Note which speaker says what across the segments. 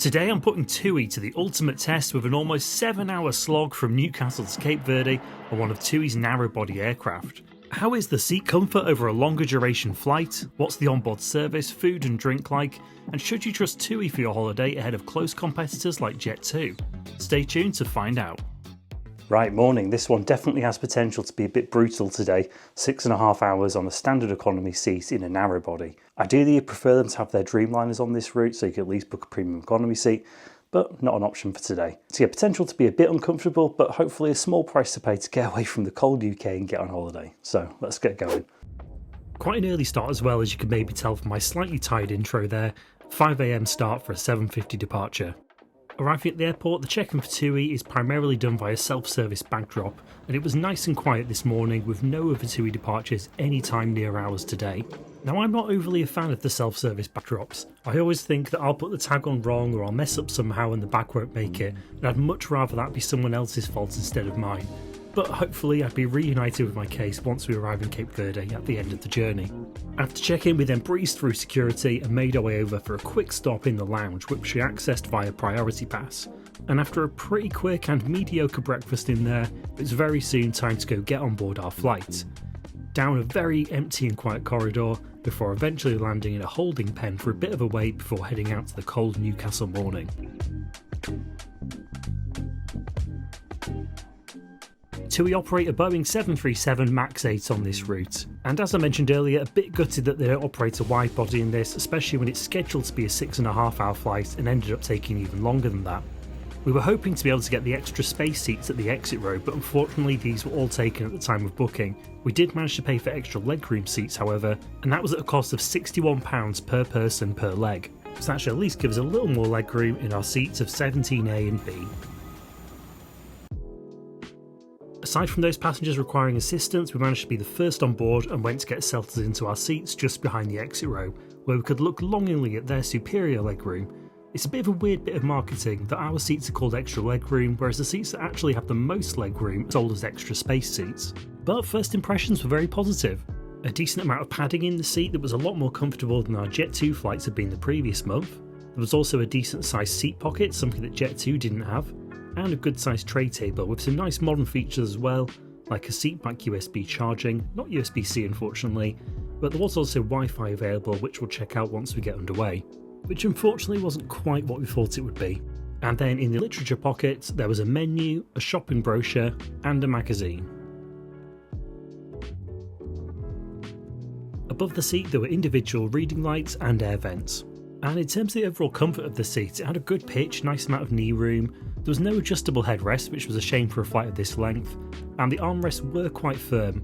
Speaker 1: Today I'm putting TUI to the ultimate test with an almost 7-hour slog from Newcastle to Cape Verde on one of TUI's narrow-body aircraft. How is the seat comfort over a longer duration flight? What's the onboard service, food and drink like? And should you trust TUI for your holiday ahead of close competitors like Jet2? Stay tuned to find out.
Speaker 2: Right, morning. This one definitely has potential to be a bit brutal today. 6.5 hours on a standard economy seat in a narrow body. Ideally, you prefer them to have their Dreamliners on this route so you can at least book a premium economy seat, but not an option for today. So yeah, potential to be a bit uncomfortable, but hopefully a small price to pay to get away from the cold UK and get on holiday. So let's get going.
Speaker 1: Quite an early start as well, as you can maybe tell from my slightly tired intro there. 5 AM start for a 7:50 departure. Arriving at the airport, the check-in for TUI is primarily done via self-service bag drop, and it was nice and quiet this morning with no other TUI departures anytime near ours today. Now, I'm not overly a fan of the self-service bag drops. I always think that I'll put the tag on wrong or I'll mess up somehow and the bag won't make it, and I'd much rather that be someone else's fault instead of mine. But hopefully I'd be reunited with my case once we arrive in Cape Verde at the end of the journey. After check-in, we then breezed through security and made our way over for a quick stop in the lounge, which we accessed via Priority Pass. And after a pretty quick and mediocre breakfast in there, it's very soon time to go get on board our flight. Down a very empty and quiet corridor, before eventually landing in a holding pen for a bit of a wait before heading out to the cold Newcastle morning. TUI operate a Boeing 737 MAX 8 on this route, and as I mentioned earlier, a bit gutted that they don't operate a wide body in this, especially when it's scheduled to be a 6.5 hour flight and ended up taking even longer than that. We were hoping to be able to get the extra space seats at the exit row, but unfortunately these were all taken at the time of booking. We did manage to pay for extra legroom seats however, and that was at a cost of £61 per person per leg, so that should at least give us a little more legroom in our seats of 17A and B. Aside from those passengers requiring assistance, we managed to be the first on board and went to get settled into our seats just behind the exit row, where we could look longingly at their superior legroom. It's a bit of a weird bit of marketing that our seats are called extra legroom, whereas the seats that actually have the most legroom are sold as extra space seats. But first impressions were very positive. A decent amount of padding in the seat that was a lot more comfortable than our Jet2 flights had been the previous month. There was also a decent sized seat pocket, something that Jet2 didn't have, and a good sized tray table with some nice modern features as well, like a seat back USB charging, not USB-C unfortunately, but there was also Wi-Fi available, which we'll check out once we get underway, which unfortunately wasn't quite what we thought it would be. And then in the literature pocket there was a menu, a shopping brochure and a magazine. Above the seat there were individual reading lights and air vents. And in terms of the overall comfort of the seat, it had a good pitch, nice amount of knee room. There was no adjustable headrest, which was a shame for a flight of this length, and the armrests were quite firm.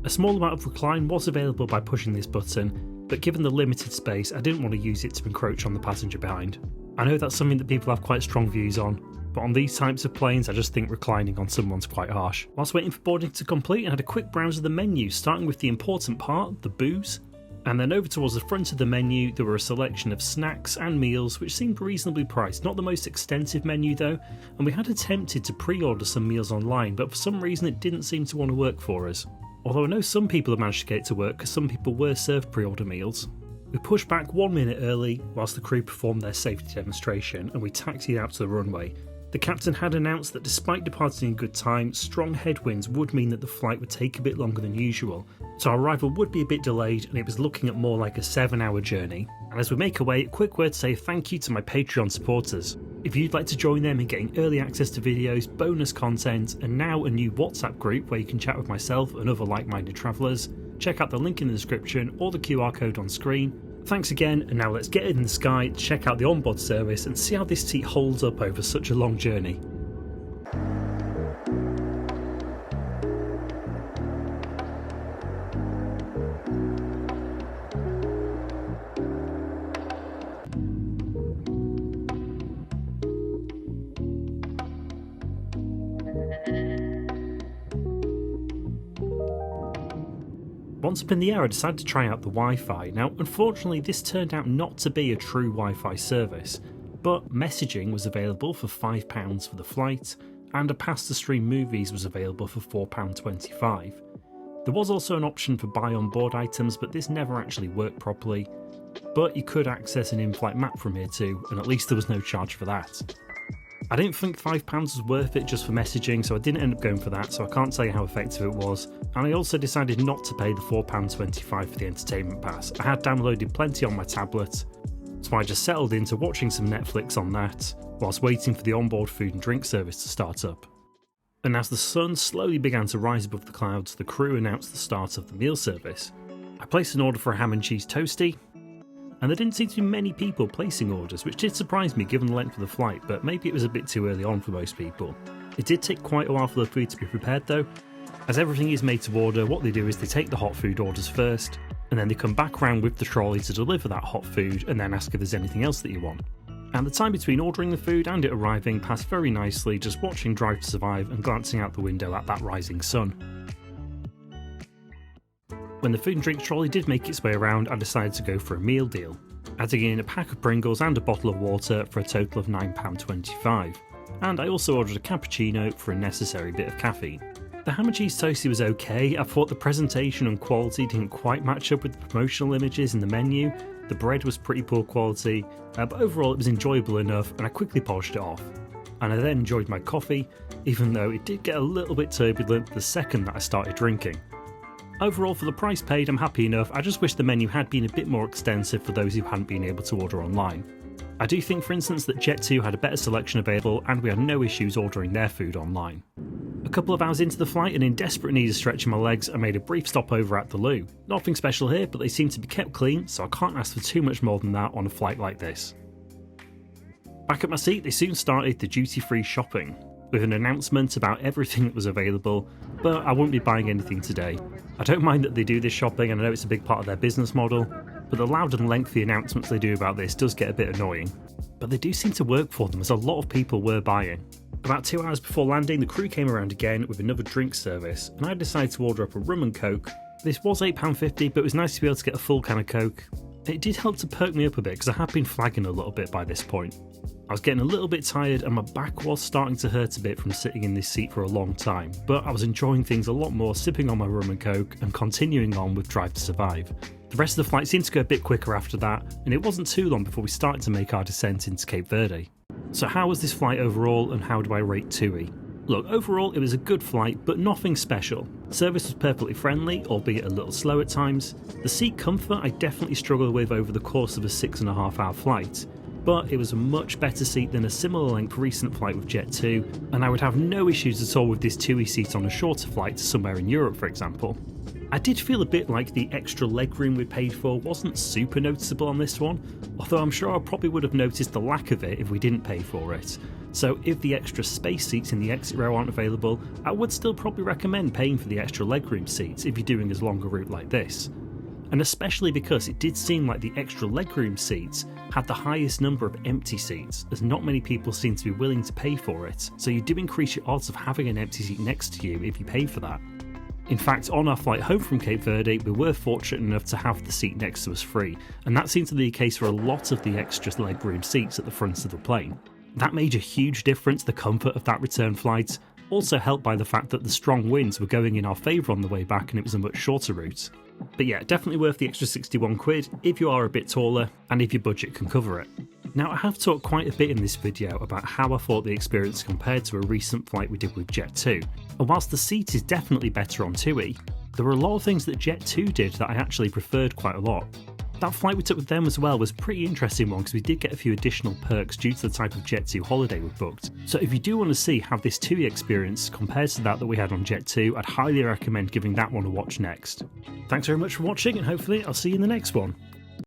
Speaker 1: A small amount of recline was available by pushing this button, but given the limited space, I didn't want to use it to encroach on the passenger behind. I know that's something that people have quite strong views on, but on these types of planes I just think reclining on someone's quite harsh. Whilst waiting for boarding to complete, I had a quick browse of the menu, starting with the important part, the booze. And then over towards the front of the menu there were a selection of snacks and meals which seemed reasonably priced. Not the most extensive menu though, and we had attempted to pre-order some meals online, but for some reason it didn't seem to want to work for us. Although I know some people have managed to get it to work because some people were served pre-order meals. We pushed back 1 minute early whilst the crew performed their safety demonstration and we taxied out to the runway. The captain had announced that despite departing in good time, strong headwinds would mean that the flight would take a bit longer than usual, so our arrival would be a bit delayed and it was looking at more like a 7-hour journey. And as we make our way, a quick word to say thank you to my Patreon supporters. If you'd like to join them in getting early access to videos, bonus content, and now a new WhatsApp group where you can chat with myself and other like-minded travellers, check out the link in the description or the QR code on screen. Thanks again, and now let's get in the sky, check out the onboard service and see how this seat holds up over such a long journey. Once up in the air I decided to try out the Wi-Fi. Now unfortunately this turned out not to be a true Wi-Fi service, but messaging was available for £5 for the flight, and a pass to stream movies was available for £4.25. There was also an option for buy on board items, but this never actually worked properly. but you could access an in-flight map from here too, and at least there was no charge for that. I didn't think £5 was worth it just for messaging, so I didn't end up going for that, so I can't tell you how effective it was. And I also decided not to pay the £4.25 for the entertainment pass. I had downloaded plenty on my tablet, so I just settled into watching some Netflix on that, whilst waiting for the onboard food and drink service to start up. And as the sun slowly began to rise above the clouds, the crew announced the start of the meal service. I placed an order for a ham and cheese toastie, and there didn't seem to be many people placing orders, which did surprise me given the length of the flight, but maybe it was a bit too early on for most people. It did take quite a while for the food to be prepared though. As everything is made to order, what they do is they take the hot food orders first, and then they come back around with the trolley to deliver that hot food and then ask if there's anything else that you want. And the time between ordering the food and it arriving passed very nicely, just watching Drive to Survive and glancing out the window at that rising sun. When the food and drink trolley did make its way around, I decided to go for a meal deal, adding in a pack of Pringles and a bottle of water for a total of £9.25. And I also ordered a cappuccino for a necessary bit of caffeine. The ham and cheese toastie was okay. I thought the presentation and quality didn't quite match up with the promotional images in the menu. The bread was pretty poor quality, but overall it was enjoyable enough and I quickly polished it off. And I then enjoyed my coffee, even though it did get a little bit turbulent the second that I started drinking. Overall, for the price paid, I'm happy enough. I just wish the menu had been a bit more extensive for those who hadn't been able to order online. I do think, for instance, that Jet2 had a better selection available and we had no issues ordering their food online. A couple of hours into the flight and in desperate need of stretching my legs, I made a brief stopover at the loo. Nothing special here, but they seem to be kept clean, so I can't ask for too much more than that on a flight like this. Back at my seat, they soon started the duty-free shopping, with an announcement about everything that was available, but I won't be buying anything today. I don't mind that they do this shopping and I know it's a big part of their business model, but the loud and lengthy announcements they do about this does get a bit annoying. But they do seem to work for them as a lot of people were buying. About 2 hours before landing, the crew came around again with another drink service, and I decided to order up a rum and coke. This was £8.50, but it was nice to be able to get a full can of coke. It did help to perk me up a bit because I had been flagging a little bit by this point. I was getting a little bit tired and my back was starting to hurt a bit from sitting in this seat for a long time, but I was enjoying things a lot more sipping on my rum and coke and continuing on with Drive to Survive. The rest of the flight seemed to go a bit quicker after that, and it wasn't too long before we started to make our descent into Cape Verde. So how was this flight overall and how do I rate TUI? Look, overall it was a good flight, but nothing special. Service was perfectly friendly, albeit a little slow at times. The seat comfort I definitely struggled with over the course of a 6.5 hour flight, but it was a much better seat than a similar length recent flight with Jet2, and I would have no issues at all with this TUI seat on a shorter flight to somewhere in Europe, for example. I did feel a bit like the extra legroom we paid for wasn't super noticeable on this one, although I'm sure I probably would have noticed the lack of it if we didn't pay for it. So if the extra space seats in the exit row aren't available, I would still probably recommend paying for the extra legroom seats if you're doing as long a route like this. And especially because it did seem like the extra legroom seats had the highest number of empty seats, as not many people seem to be willing to pay for it, so you do increase your odds of having an empty seat next to you if you pay for that. In fact, on our flight home from Cape Verde, we were fortunate enough to have the seat next to us free, and that seemed to be the case for a lot of the extra legroom seats at the front of the plane. That made a huge difference to the comfort of that return flight, also helped by the fact that the strong winds were going in our favour on the way back and it was a much shorter route. But yeah, definitely worth the extra £61 if you are a bit taller and if your budget can cover it. Now, I have talked quite a bit in this video about how I thought the experience compared to a recent flight we did with Jet2, and whilst the seat is definitely better on TUI, there were a lot of things that Jet2 did that I actually preferred quite a lot. That flight we took with them as well was a pretty interesting one because we did get a few additional perks due to the type of Jet2 holiday we booked. So if you do want to see how this TUI experience compares to that we had on Jet2, I'd highly recommend giving that one a watch next. Thanks very much for watching and hopefully I'll see you in the next one.